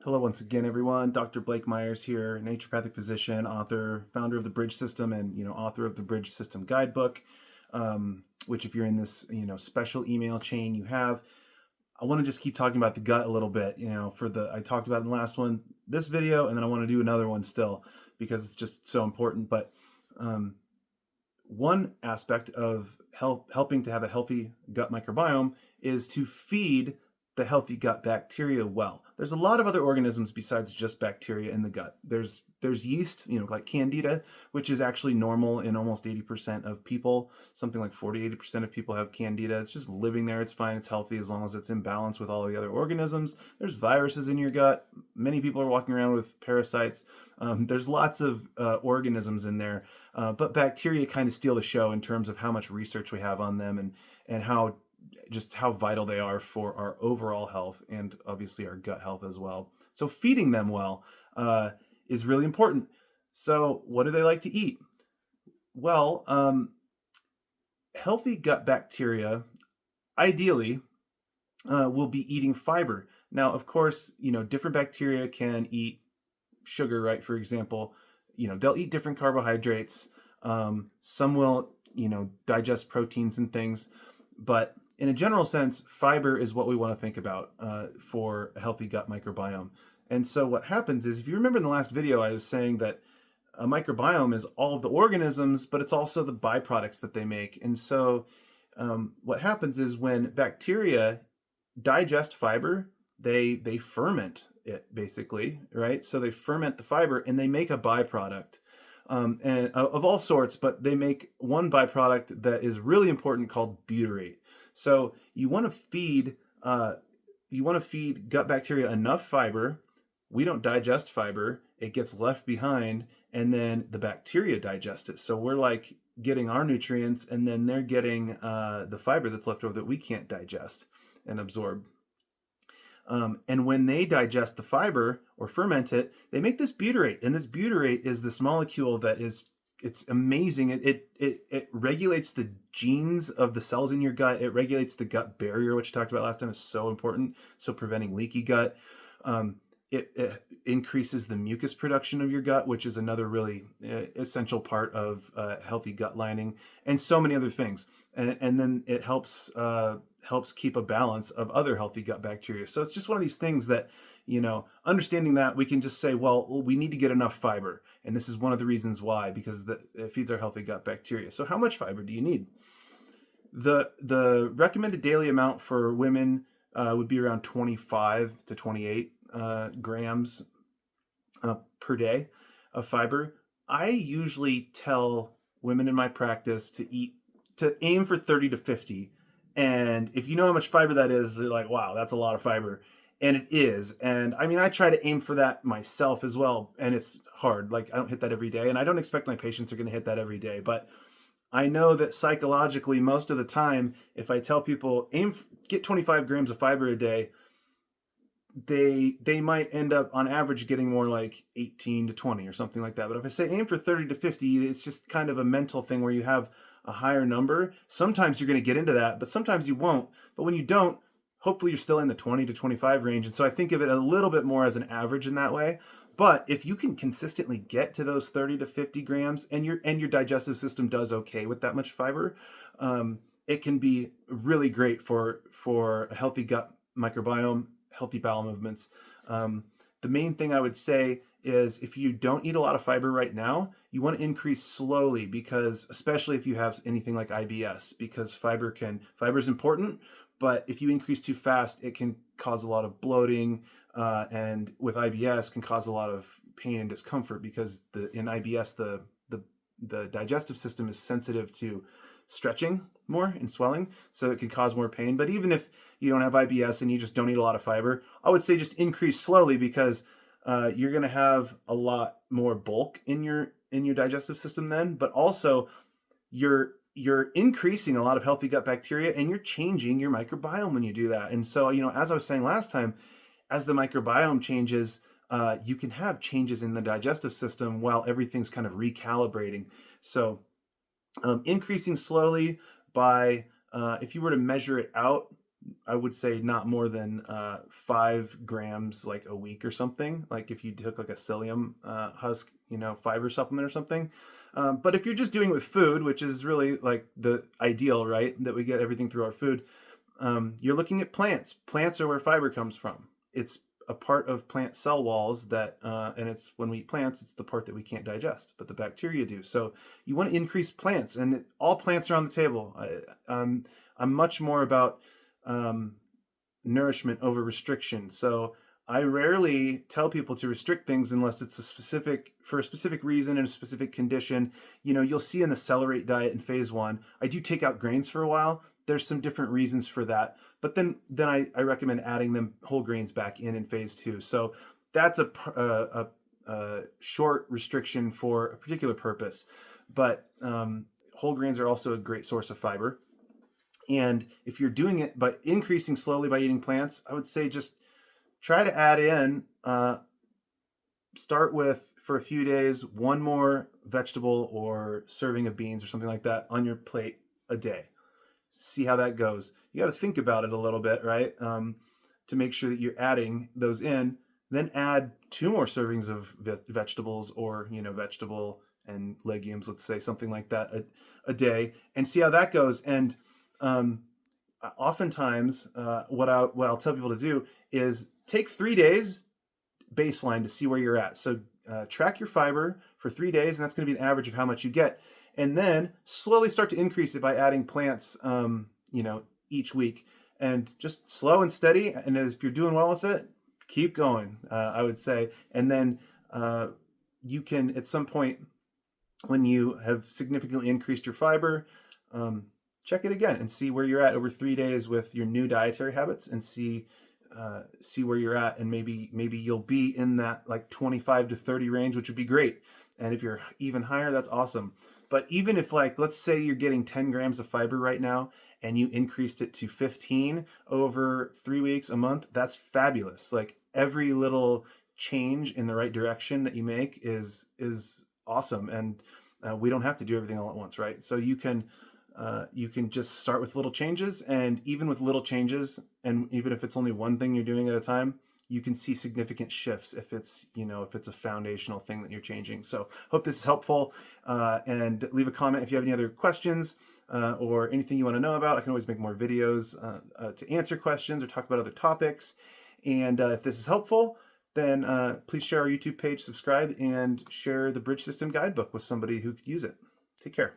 Hello once again, everyone. Dr. Blake Myers here, naturopathic physician, author, founder of the Bridge System, and author of the Bridge System Guidebook. Which, if you're in this special email chain, you have. I want to just keep talking about the gut a little bit. I talked about it in the last one, this video, and then I want to do another one still because it's just so important. But one aspect of helping to have a healthy gut microbiome is to feed the healthy gut bacteria well. There's a lot of other organisms besides just bacteria in the gut. There's yeast, like Candida, which is actually normal in almost 80% of people. Something like 40-80% of people have Candida. It's just living there. It's fine. It's healthy as long as it's in balance with all the other organisms. There's viruses in your gut. Many people are walking around with parasites. There's lots of organisms in there, but bacteria kind of steal the show in terms of how much research we have on them and how vital they are for our overall health and obviously our gut health as well. So feeding them well is really important. So what do they like to eat? Well, healthy gut bacteria ideally will be eating fiber. Now, of course, different bacteria can eat sugar, right? For example, they'll eat different carbohydrates. Some will, digest proteins and things, but in a general sense, fiber is what we want to think about for a healthy gut microbiome. And so what happens is, if you remember in the last video, I was saying that a microbiome is all of the organisms, but it's also the byproducts that they make. And so what happens is when bacteria digest fiber, they ferment it basically, right? So they ferment the fiber and they make a byproduct. And of all sorts, but they make one byproduct that is really important called butyrate. So you want to feed gut bacteria enough fiber. We don't digest fiber; it gets left behind, and then the bacteria digest it. So we're like getting our nutrients, and then they're getting the fiber that's left over that we can't digest and absorb. And when they digest the fiber or ferment it, they make this butyrate. And this butyrate is this molecule that it's amazing. It regulates the genes of the cells in your gut. It regulates the gut barrier, which I talked about last time is so important. So preventing leaky gut. It increases the mucus production of your gut, which is another really essential part of healthy gut lining, and so many other things. And then it helps keep a balance of other healthy gut bacteria. So it's just one of these things that, understanding that, we can just say, well, we need to get enough fiber. And this is one of the reasons why, because it feeds our healthy gut bacteria. So how much fiber do you need? The recommended daily amount for women would be around 25 to 28 grams per day of fiber. I usually tell women in my practice to aim for 30 to 50. And if you know how much fiber that is, you're like, wow, that's a lot of fiber. And it is. And I mean, I try to aim for that myself as well. And it's hard. Like, I don't hit that every day. And I don't expect my patients are going to hit that every day. But I know that psychologically, most of the time, if I tell people get 25 grams of fiber a day, they might end up on average getting more like 18 to 20 or something like that. But if I say aim for 30 to 50, it's just kind of a mental thing where you have a higher number. Sometimes you're going to get into that, but sometimes you won't. But when you don't, hopefully you're still in the 20 to 25 range. And so I think of it a little bit more as an average in that way. But if you can consistently get to those 30 to 50 grams and your digestive system does okay with that much fiber, it can be really great for a healthy gut microbiome, healthy bowel movements. The main thing I would say is, if you don't eat a lot of fiber right now, you want to increase slowly, because especially if you have anything like IBS, because fiber is important, but if you increase too fast, it can cause a lot of bloating, and with IBS can cause a lot of pain and discomfort, because in IBS the digestive system is sensitive to stretching more and swelling, so it can cause more pain. But even if you don't have IBS and you just don't eat a lot of fiber, I would say just increase slowly, because you're going to have a lot more bulk in your digestive system then, but also you're increasing a lot of healthy gut bacteria, and you're changing your microbiome when you do that. And so, as I was saying last time, as the microbiome changes, you can have changes in the digestive system while everything's kind of recalibrating. So increasing slowly by, if you were to measure it out, I would say not more than 5 grams like a week or something. Like if you took like a psyllium husk, fiber supplement or something. But if you're just doing it with food, which is really like the ideal, right? That we get everything through our food. You're looking at plants. Plants are where fiber comes from. It's a part of plant cell walls that, and it's when we eat plants, it's the part that we can't digest, but the bacteria do. So you want to increase plants, and all plants are on the table. I'm much more about nourishment over restriction. So I rarely tell people to restrict things unless it's for a specific reason and a specific condition. You'll see in the Celerate diet in phase 1, I do take out grains for a while. There's some different reasons for that, but then I recommend adding them whole grains back in phase 2. So that's a short restriction for a particular purpose, but whole grains are also a great source of fiber. And if you're doing it by increasing slowly by eating plants, I would say just try to add in, start with, for a few days, one more vegetable or serving of beans or something like that on your plate a day. See how that goes. You got to think about it a little bit, right? To make sure that you're adding those in. Then add 2 more servings of vegetables or, vegetable and legumes, let's say something like that a day, and see how that goes. And oftentimes, what I'll tell people to do is take 3 days baseline to see where you're at. So track your fiber for 3 days, and that's going to be an average of how much you get. And then slowly start to increase it by adding plants, each week, and just slow and steady. And if you're doing well with it, keep going, I would say. And then you can, at some point, when you have significantly increased your fiber, check it again and see where you're at over 3 days with your new dietary habits, and see where you're at. And maybe you'll be in that like 25 to 30 range, which would be great. And if you're even higher, that's awesome. But even if, like, let's say you're getting 10 grams of fiber right now and you increased it to 15 over 3 weeks, a month, that's fabulous. Like, every little change in the right direction that you make is awesome. And we don't have to do everything all at once, right? So you can just start with little changes, and even with little changes, and even if it's only one thing you're doing at a time, you can see significant shifts if it's a foundational thing that you're changing. So hope this is helpful, and leave a comment if you have any other questions or anything you want to know about. I can always make more videos to answer questions or talk about other topics. And if this is helpful, then please share our YouTube page, subscribe, and share the Bridge System Guidebook with somebody who could use it. Take care.